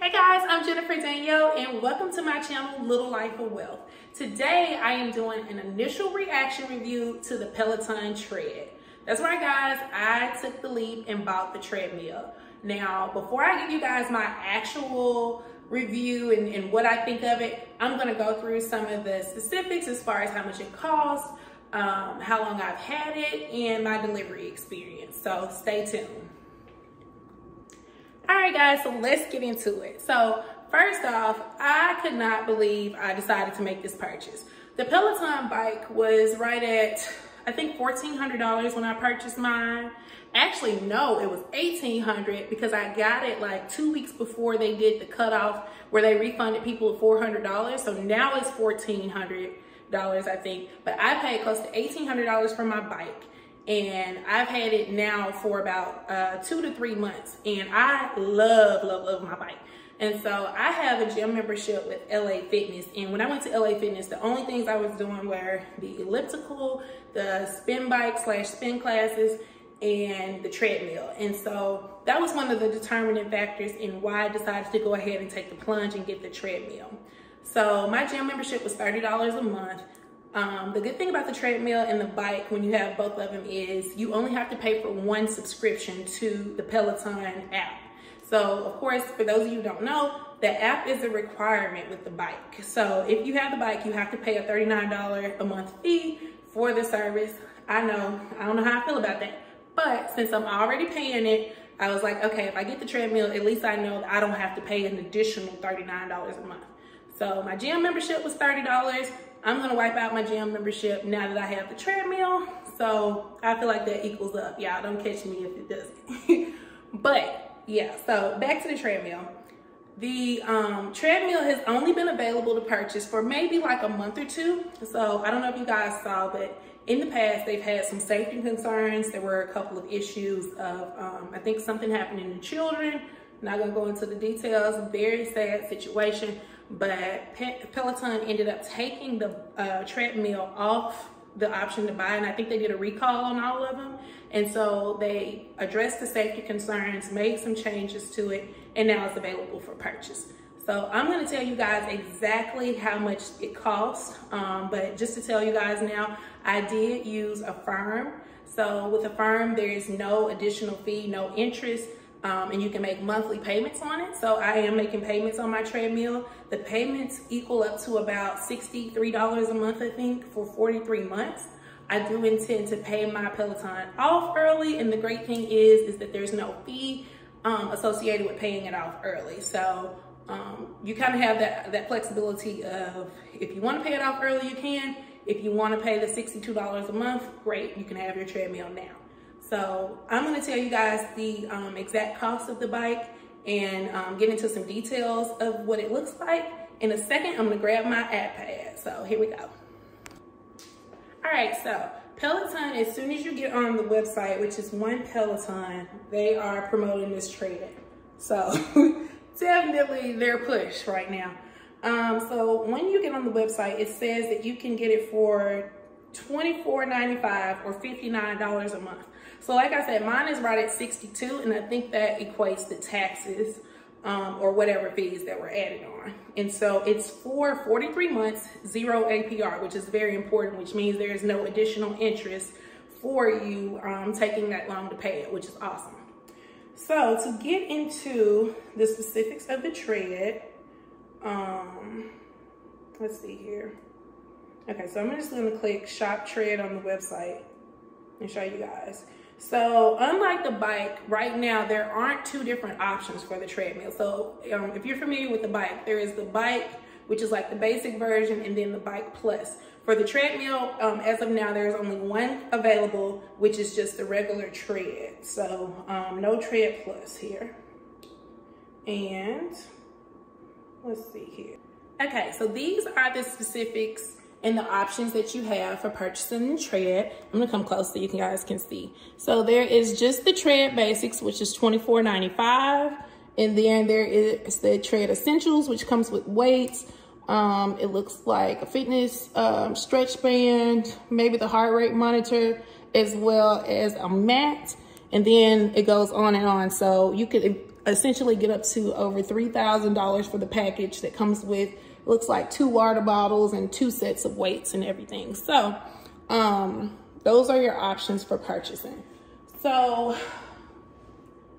Hey guys, I'm Jennifer Danielle and welcome to my channel, Little Life of Wealth. Today I am doing an initial reaction review to the Peloton tread. That's right guys, I took the leap and bought the treadmill. Now, before I give you guys my actual review and what I think of it, I'm gonna go through some of the specifics as far as how much it costs, how long I've had it, and my delivery experience. So stay tuned. All right guys, so let's get into it. So first off, I could not believe I decided to make this purchase. The Peloton bike was right at, I think $1,400 when I purchased mine. Actually, no, it was $1,800 because I got it like 2 weeks before they did the cutoff where they refunded people $400. So now it's $1,400, I think. But I paid close to $1,800 for my bike. And I've had it now for about 2 to 3 months. And I love my bike. And so I have a gym membership with LA Fitness. And when I went to LA Fitness, the only things I was doing were the elliptical, the spin bike / spin classes, and the treadmill. And so that was one of the determining factors in why I decided to go ahead and take the plunge and get the treadmill. So my gym membership was $30 a month. The good thing about the treadmill and the bike when you have both of them is you only have to pay for one subscription to the Peloton app. So of course, for those of you who don't know, the app is a requirement with the bike. So if you have the bike, you have to pay a $39 a month fee for the service. I don't know how I feel about that. But since I'm already paying it, I was like, okay, if I get the treadmill, at least I know that I don't have to pay an additional $39 a month. So my gym membership was $30. I'm gonna wipe out my gym membership now that I have the treadmill. So I feel like that equals up. Y'all don't catch me if it doesn't. But yeah, so back to the treadmill. The treadmill has only been available to purchase for maybe like a month or two. So I don't know if you guys saw, but in the past, they've had some safety concerns. There were a couple of issues of, I think something happened in the children. Not gonna go into the details, very sad situation. But Peloton ended up taking the treadmill off the option to buy, and I think they did a recall on all of them. And so they addressed the safety concerns, made some changes to it, and now it's available for purchase. So I'm gonna tell you guys exactly how much it costs, but just to tell you guys now, I did use Affirm. So with Affirm, there is no additional fee, no interest, and you can make monthly payments on it. So I am making payments on my treadmill. The payments equal up to about $63 a month, I think, for 43 months. I do intend to pay my Peloton off early, and the great thing is that there's no fee associated with paying it off early. So you kind of have that flexibility of if you want to pay it off early, you can. If you want to pay the $62 a month, great, you can have your treadmill now. So I'm going to tell you guys the exact cost of the bike and get into some details of what it looks like. In a second, I'm going to grab my app pad. So here we go. All right, so Peloton, as soon as you get on the website, which is One Peloton, they are promoting this tread. So definitely their push right now. So when you get on the website, it says that you can get it for $24.95 or $59 a month. So like I said, mine is right at $62, and I think that equates to taxes or whatever fees that were added on. And so it's for 43 months, 0 APR, which is very important, which means there is no additional interest for you taking that long to pay it, which is awesome. So to get into the specifics of the tread, let's see here. Okay, so I'm just gonna click Shop Tread on the website and show you guys. So unlike the bike, right now there aren't two different options for the treadmill. So if you're familiar with the bike, there is the bike, which is like the basic version, and then the bike plus. For the treadmill, as of now, there's only one available, which is just the regular tread. So no tread plus here. And let's see here. Okay, so these are the specifics and the options that you have for purchasing the tread. I'm gonna come close so you guys can see. So there is just the tread basics, which is $24.95. And then there is the tread essentials, which comes with weights. It looks like a fitness stretch band, maybe the heart rate monitor, as well as a mat. And then it goes on and on. So you could essentially get up to over $3,000 for the package that comes with, looks like 2 water bottles and 2 sets of weights and everything. So those are your options for purchasing. So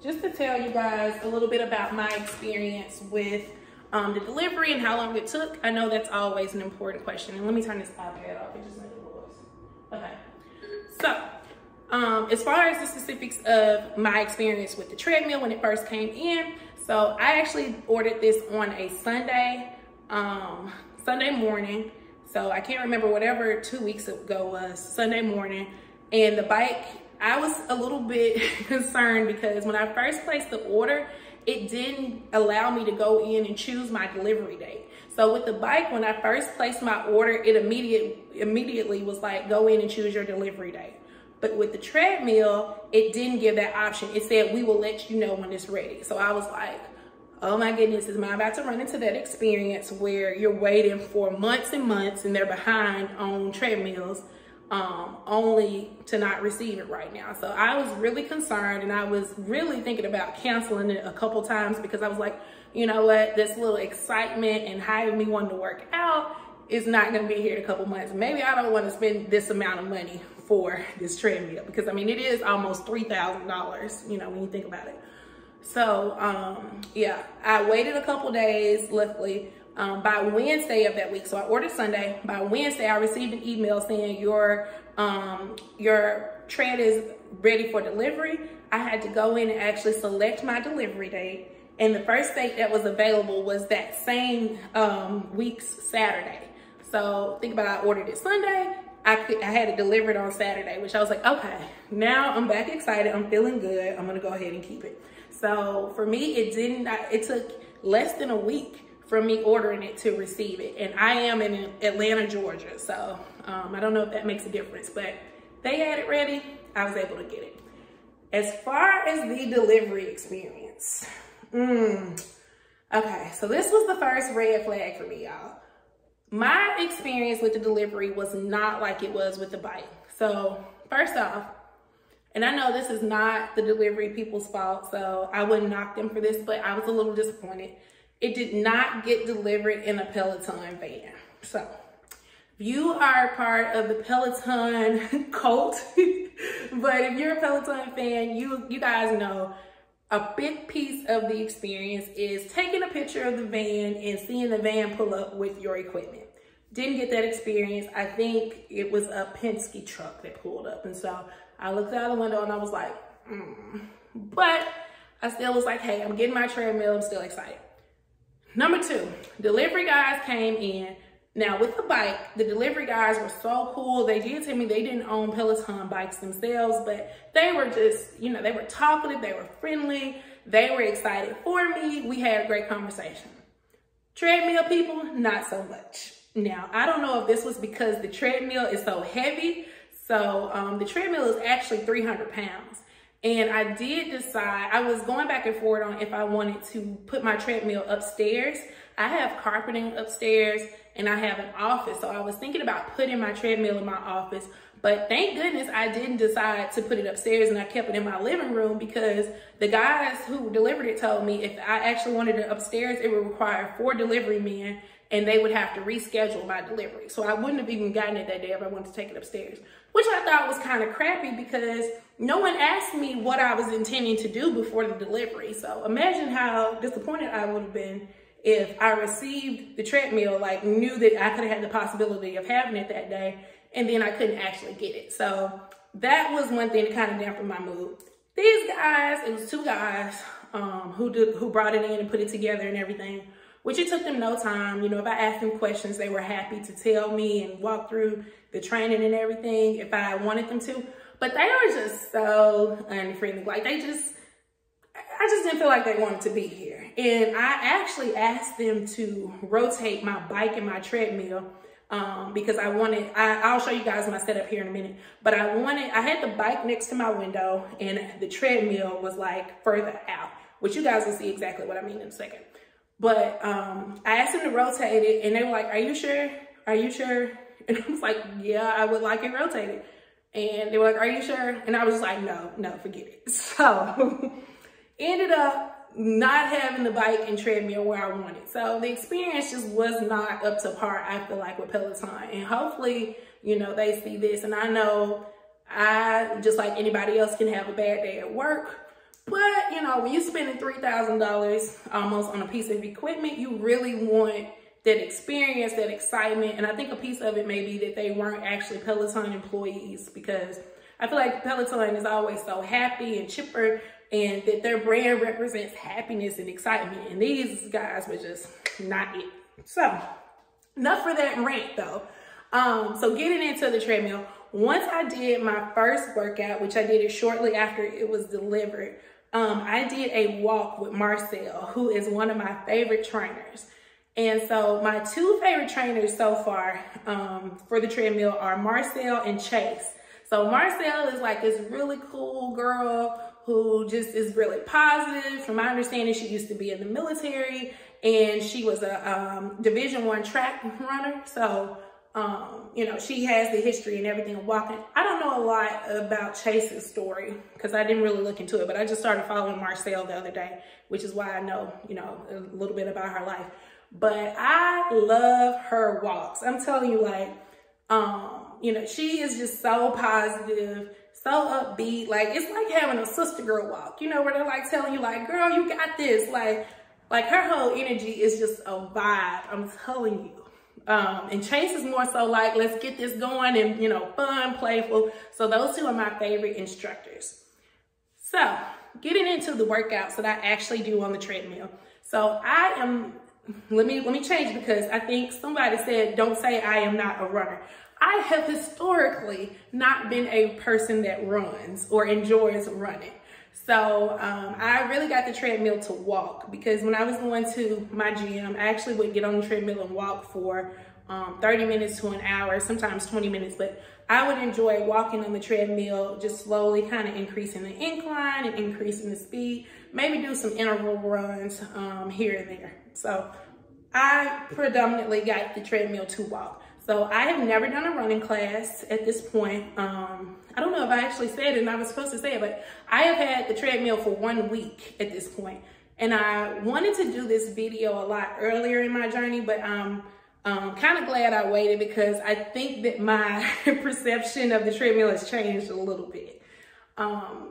just to tell you guys a little bit about my experience with the delivery and how long it took. I know that's always an important question. And let me turn this iPad off. It just made a noise. Okay. So as far as the specifics of my experience with the treadmill when it first came in, so I actually ordered this on a Sunday morning. So I can't remember, whatever 2 weeks ago was, Sunday morning. And the bike, I was a little bit concerned because when I first placed the order, it didn't allow me to go in and choose my delivery date. So with the bike, when I first placed my order, it immediately was like, go in and choose your delivery date. But with the treadmill, it didn't give that option. It said, we will let you know when it's ready. So I was like, oh my goodness, is I about to run into that experience where you're waiting for months and months and they're behind on treadmills, only to not receive it right now. So I was really concerned, and I was really thinking about canceling it a couple times because I was like, you know what, this little excitement and having me wanting to work out is not going to be here in a couple months. Maybe I don't want to spend this amount of money for this treadmill, because I mean, it is almost $3,000, you know, when you think about it. So yeah, I waited a couple days, luckily. By Wednesday of that week, so I ordered Sunday, by Wednesday I received an email saying your tread is ready for delivery. I had to go in and actually select my delivery date, and the first date that was available was that same week's Saturday. So think about it, I ordered it Sunday, I had it delivered on Saturday, which I was like, okay, now I'm back excited, I'm feeling good, I'm gonna go ahead and keep it. So for me, it took less than a week from me ordering it to receive it. And I am in Atlanta, Georgia. So I don't know if that makes a difference, but they had it ready, I was able to get it. As far as the delivery experience, okay, so this was the first red flag for me, y'all. My experience with the delivery was not like it was with the bike. So first off, and I know this is not the delivery people's fault, so I wouldn't knock them for this, but I was a little disappointed. It did not get delivered in a Peloton van. So if you are part of the Peloton cult, but if you're a Peloton fan, you guys know a big piece of the experience is taking a picture of the van and seeing the van pull up with your equipment. Didn't get that experience. I think it was a Penske truck that pulled up. And so I looked out the window and I was like, But I still was like, hey, I'm getting my treadmill. I'm still excited. Number 2, delivery guys came in. Now with the bike, the delivery guys were so cool. They did tell me they didn't own Peloton bikes themselves, but they were just, you know, they were talkative, they were friendly, they were excited for me. We had a great conversation. Treadmill people, not so much. Now, I don't know if this was because the treadmill is so heavy. So the treadmill is actually 300 pounds. And I did decide, I was going back and forth on if I wanted to put my treadmill upstairs. I have carpeting upstairs and I have an office. So I was thinking about putting my treadmill in my office, but thank goodness I didn't decide to put it upstairs and I kept it in my living room, because the guys who delivered it told me if I actually wanted it upstairs, it would require 4 delivery men and they would have to reschedule my delivery. So I wouldn't have even gotten it that day if I wanted to take it upstairs, which I thought was kind of crappy because no one asked me what I was intending to do before the delivery. So imagine how disappointed I would have been if I received the treadmill, like knew that I could have had the possibility of having it that day, and then I couldn't actually get it. So that was one thing to kind of dampen my mood. These guys, it was 2 guys who brought it in and put it together and everything, which it took them no time. You know, if I asked them questions, they were happy to tell me and walk through the training and everything if I wanted them to. But they were just so unfriendly. Like I just didn't feel like they wanted to be here. And I actually asked them to rotate my bike and my treadmill because I'll show you guys my setup here in a minute. But I had the bike next to my window and the treadmill was like further out, which you guys will see exactly what I mean in a second. But I asked them to rotate it and they were like, are you sure? Are you sure? And I was like, yeah, I would like it rotated. And they were like, are you sure? And I was just like, no, forget it. So ended up not having the bike and treadmill where I wanted. So the experience just was not up to par, I feel like, with Peloton. And hopefully, you know, they see this. And I know I, just like anybody else, can have a bad day at work. But, you know, when you're spending $3,000 almost on a piece of equipment, you really want that experience, that excitement. And I think a piece of it may be that they weren't actually Peloton employees, because I feel like Peloton is always so happy and chipper, and that their brand represents happiness and excitement. And these guys were just not it. So enough for that rant though. So getting into the treadmill, once I did my first workout, which I did it shortly after it was delivered, I did a walk with Marcel, who is one of my favorite trainers. And so my two favorite trainers so far for the treadmill are Marcel and Chase. So Marcel is like this really cool girl who just is really positive. From my understanding, she used to be in the military, and she was a Division I track runner. So, you know, she has the history and everything of walking. I don't know a lot about Chase's story because I didn't really look into it, but I just started following Marcel the other day, which is why I know, you know, a little bit about her life. But I love her walks. I'm telling you, like, you know, she is just so positive, so upbeat. Like, it's like having a sister girl walk, you know, where they're like telling you, like, girl, you got this. Like her whole energy is just a vibe, I'm telling you. And Chase is more so like, let's get this going, and, you know, fun, playful. So those two are my favorite instructors. So getting into the workouts that I actually do on the treadmill. So I am, let me change, because I think somebody said, don't say I am not a runner. I have historically not been a person that runs or enjoys running. So I really got the treadmill to walk, because when I was going to my gym, I actually would get on the treadmill and walk for 30 minutes to an hour, sometimes 20 minutes. But I would enjoy walking on the treadmill, just slowly kind of increasing the incline and increasing the speed, maybe do some interval runs here and there. So I predominantly got the treadmill to walk. So I have never done a running class at this point. I don't know if I actually said it, and I was supposed to say it, but I have had the treadmill for 1 week at this point. And I wanted to do this video a lot earlier in my journey, but I'm kind of glad I waited, because I think that my perception of the treadmill has changed a little bit.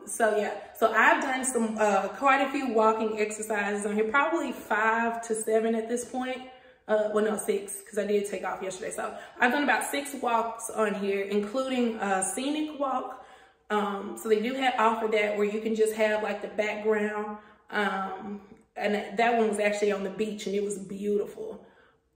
So yeah, so I've done some quite a few walking exercises on here, probably 5 to 7 at this point. Well, no, 6, because I did take off yesterday. So I've done about 6 walks on here, including a scenic walk. So they do offer that, where you can just have like the background. And that one was actually on the beach, and it was beautiful.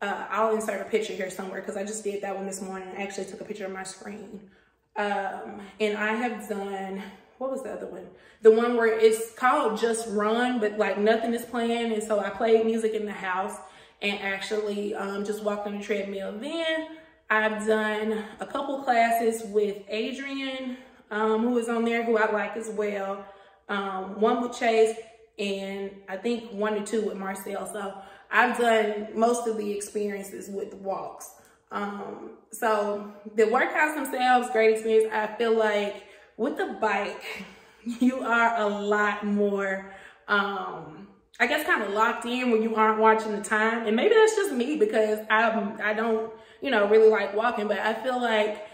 I'll insert a picture here somewhere, because I just did that one this morning. I actually took a picture of my screen. And I have done, what was the other one? The one where it's called Just Run, but like nothing is playing. And so I played music in the house and actually just walked on the treadmill. Then I've done a couple classes with Adrian, who is on there, who I like as well. One with Chase, and I think 1 or 2 with Marcel. So I've done most of the experiences with the walks. So the workouts themselves, great experience. I feel like with the bike, you are a lot more, I guess, kind of locked in when you aren't watching the time. And maybe that's just me, because I don't, you know, really like walking, but I feel like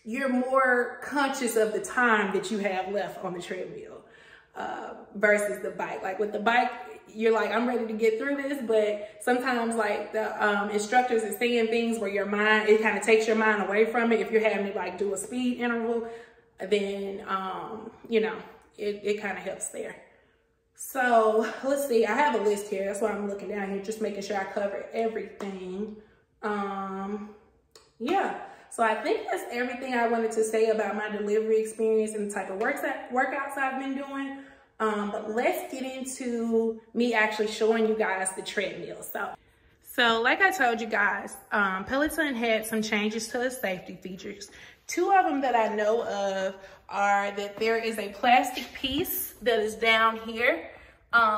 you're more conscious of the time that you have left on the treadmill versus the bike. Like with the bike, you're like, I'm ready to get through this, but sometimes like the instructors are saying things where your mind, it kind of takes your mind away from it. If you're having to like do a speed interval, then, you know, it kind of helps there. So let's see, I have a list here. That's why I'm looking down here, just making sure I cover everything. Yeah, so I think that's everything I wanted to say about my delivery experience and the type of workouts I've been doing. But let's get into me actually showing you guys the treadmill. So like I told you guys, Peloton had some changes to the safety features. 2 of them that I know of are that there is a plastic piece that is down here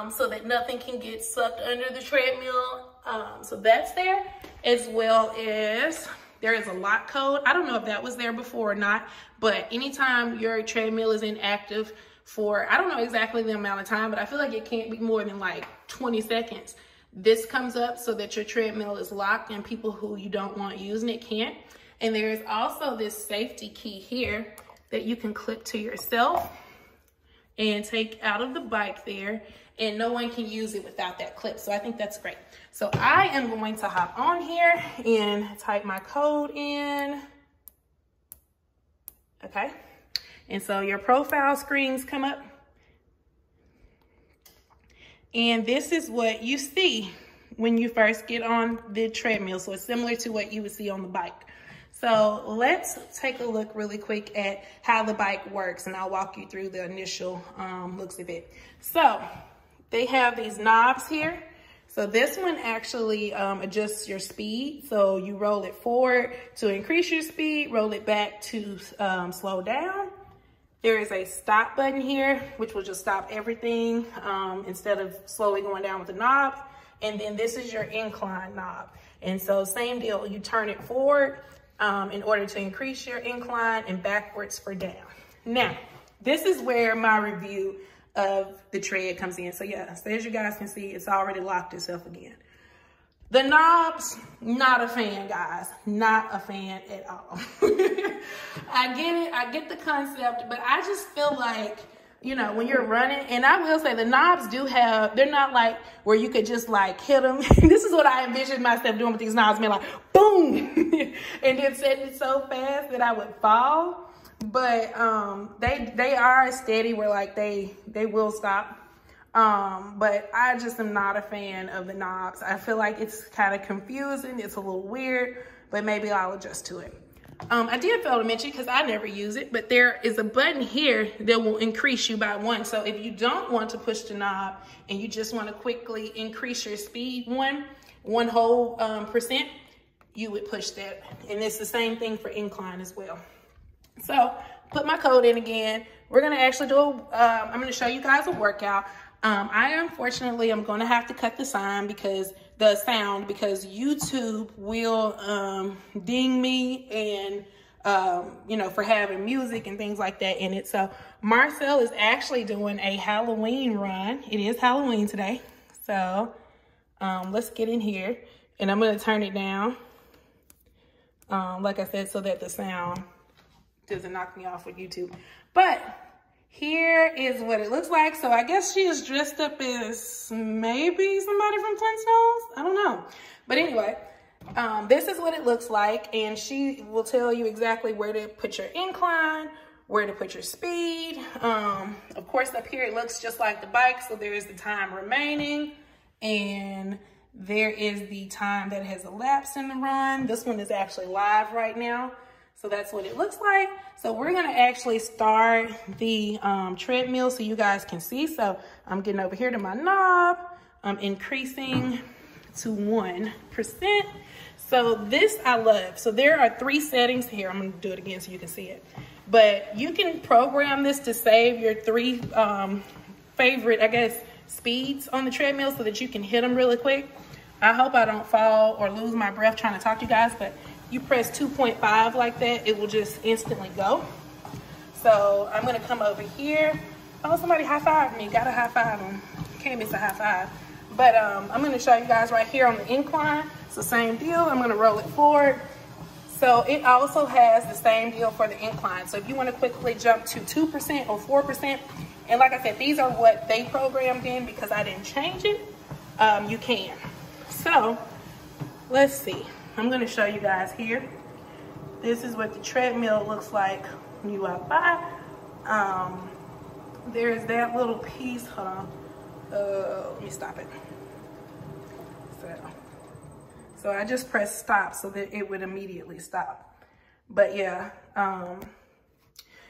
so that nothing can get sucked under the treadmill. So that's there, as well as there is a lock code. I don't know if that was there before or not, but anytime your treadmill is inactive for, I don't know exactly the amount of time, but I feel like it can't be more than like 20 seconds. This comes up so that your treadmill is locked and people who you don't want using it can't. And there's also this safety key here that you can clip to yourself and take out of the bike there, and no one can use it without that clip. So I think that's great. So I am going to hop on here and type my code in. Okay. And so your profile screens come up. And this is what you see when you first get on the treadmill. So it's similar to what you would see on the bike. So let's take a look really quick at how the bike works, and I'll walk you through the initial looks of it. So they have these knobs here. So this one actually adjusts your speed. So you roll it forward to increase your speed, roll it back to slow down. There is a stop button here, which will just stop everything instead of slowly going down with the knob. And then this is your incline knob. And so same deal, you turn it forward in order to increase your incline, and backwards for down. Now, this is where my review of the tread comes in. So yeah, so as you guys can see, it's already locked itself again. The knobs, not a fan, guys. Not a fan at all. I get it, I get the concept, but I just feel like, you know, when you're running, and I will say the knobs do have, they're not like where you could just like hit them. This is what I envisioned myself doing with these knobs, being like, boom, and then setting it so fast that I would fall. But they are steady where like they will stop. But I just am not a fan of the knobs. I feel like it's kind of confusing. It's a little weird, but maybe I'll adjust to it. I did fail to mention, because I never use it, but there is a button here that will increase you by 1. So if you don't want to push the knob and you just want to quickly increase your speed one whole percent, you would push that. And it's the same thing for incline as well. So put my code in again. We're going to actually do I'm going to show you guys a workout. I unfortunately am going to have to cut the sound because YouTube will ding me and you know, for having music and things like that in it. So Marcel is actually doing a Halloween run. It is Halloween today. So let's get in here, and I'm going to turn it down, like I said, so that the sound doesn't knock me off with YouTube. But here is what it looks like. So I guess she is dressed up as maybe somebody from Flintstones. I don't know. But anyway, this is what it looks like. And she will tell you exactly where to put your incline, where to put your speed. Of course, up here, it looks just like the bike. So there is the time remaining. And there is the time that has elapsed in the run. This one is actually live right now. So that's what it looks like. So we're gonna actually start the treadmill so you guys can see. So I'm getting over here to my knob. I'm increasing to 1%. So this I love. So there are 3 settings here. I'm gonna do it again so you can see it. But you can program this to save your 3 favorite, I guess, speeds on the treadmill so that you can hit them really quick. I hope I don't fall or lose my breath trying to talk to you guys, but you press 2.5 like that, it will just instantly go. So I'm gonna come over here. Oh, somebody high-fived me. Gotta high-five them. Can't miss a high-five. But I'm gonna show you guys right here on the incline. It's the same deal. I'm gonna roll it forward. So it also has the same deal for the incline. So if you wanna quickly jump to 2% or 4%, and like I said, these are what they programmed in because I didn't change it, you can. So let's see. I'm going to show you guys here. This is what the treadmill looks like when you walk by. There's that little piece. Hold on. Let me stop it. So I just pressed stop so that it would immediately stop. But yeah,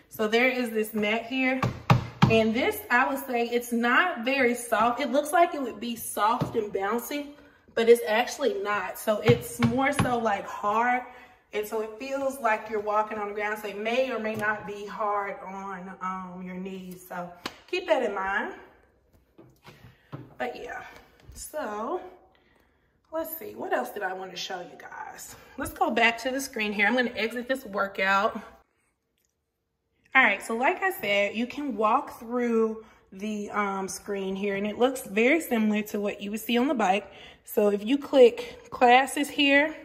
so there is this mat here. And this, I would say, it's not very soft. It looks like it would be soft and bouncy, but it's actually not. So it's more so like hard. And so it feels like you're walking on the ground. So it may or may not be hard on your knees. So keep that in mind. But yeah, so let's see. What else did I want to show you guys? Let's go back to the screen here. I'm going to exit this workout. All right, so like I said, you can walk through the screen here, and it looks very similar to what you would see on the bike. So if you click classes here,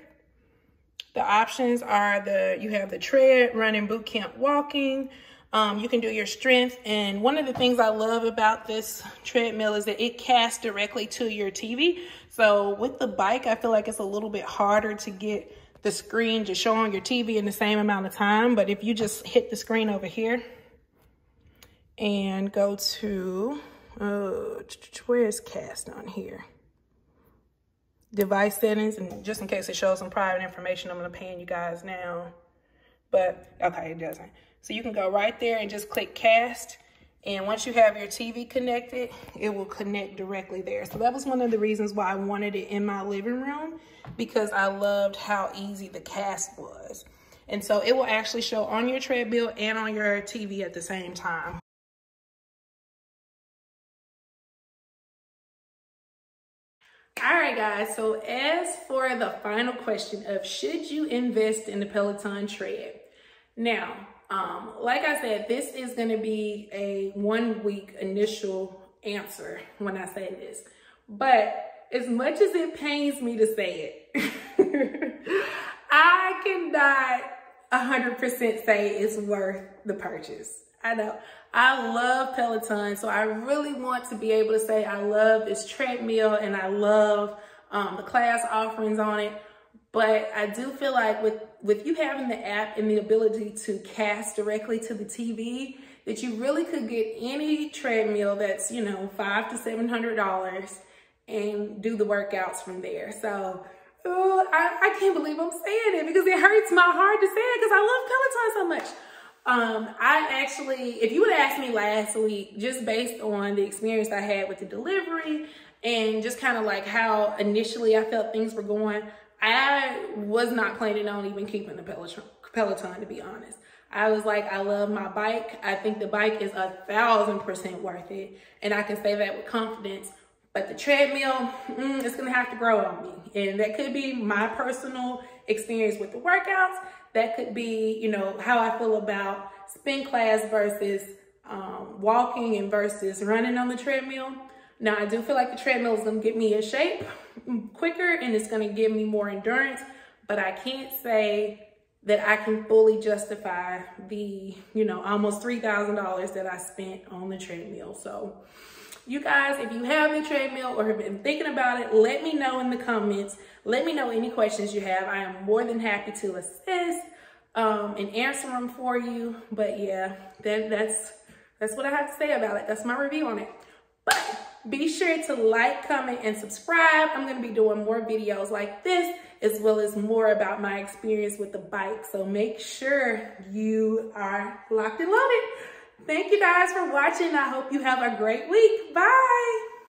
the options are you have the tread, running, boot camp, walking. You can do your strength. And one of the things I love about this treadmill is that it casts directly to your TV. So with the bike, I feel like it's a little bit harder to get the screen to show on your TV in the same amount of time. But if you just hit the screen over here and go to, where's cast on here? Device settings, and just in case it shows some private information, I'm gonna pan you guys now. But okay, it doesn't. So you can go right there and just click cast. And once you have your TV connected, it will connect directly there. So that was one of the reasons why I wanted it in my living room, because I loved how easy the cast was. And so it will actually show on your treadmill and on your TV at the same time. All right, guys, so as for the final question of should you invest in the Peloton tread? Now, like I said, this is going to be a 1 week initial answer when I say this. But as much as it pains me to say it, I cannot 100% say it's worth the purchase. I know. I love Peloton, so I really want to be able to say I love this treadmill and I love the class offerings on it. But I do feel like with you having the app and the ability to cast directly to the TV, that you really could get any treadmill that's, you know, $500 to $700 and do the workouts from there. So I can't believe I'm saying it, because it hurts my heart to say it, because I love Peloton so much. I actually, if you would have asked me last week, just based on the experience I had with the delivery and just kind of like how initially I felt things were going, I was not planning on even keeping the Peloton, to be honest. I was like, I love my bike. I think the bike is 1,000% worth it. And I can say that with confidence. But the treadmill, it's going to have to grow on me. And that could be my personal experience with the workouts. That could be, you know, how I feel about spin class versus walking and versus running on the treadmill. Now, I do feel like the treadmill is going to get me in shape quicker, and it's going to give me more endurance. But I can't say that I can fully justify the, you know, almost $3,000 that I spent on the treadmill. So you guys, if you have the treadmill or have been thinking about it, let me know in the comments. Let me know any questions you have. I am more than happy to assist and answer them for you. But yeah, that's what I have to say about it. That's my review on it. But be sure to like, comment, and subscribe. I'm going to be doing more videos like this, as well as more about my experience with the bike. So make sure you are locked and loaded. Thank you guys for watching. I hope you have a great week. Bye.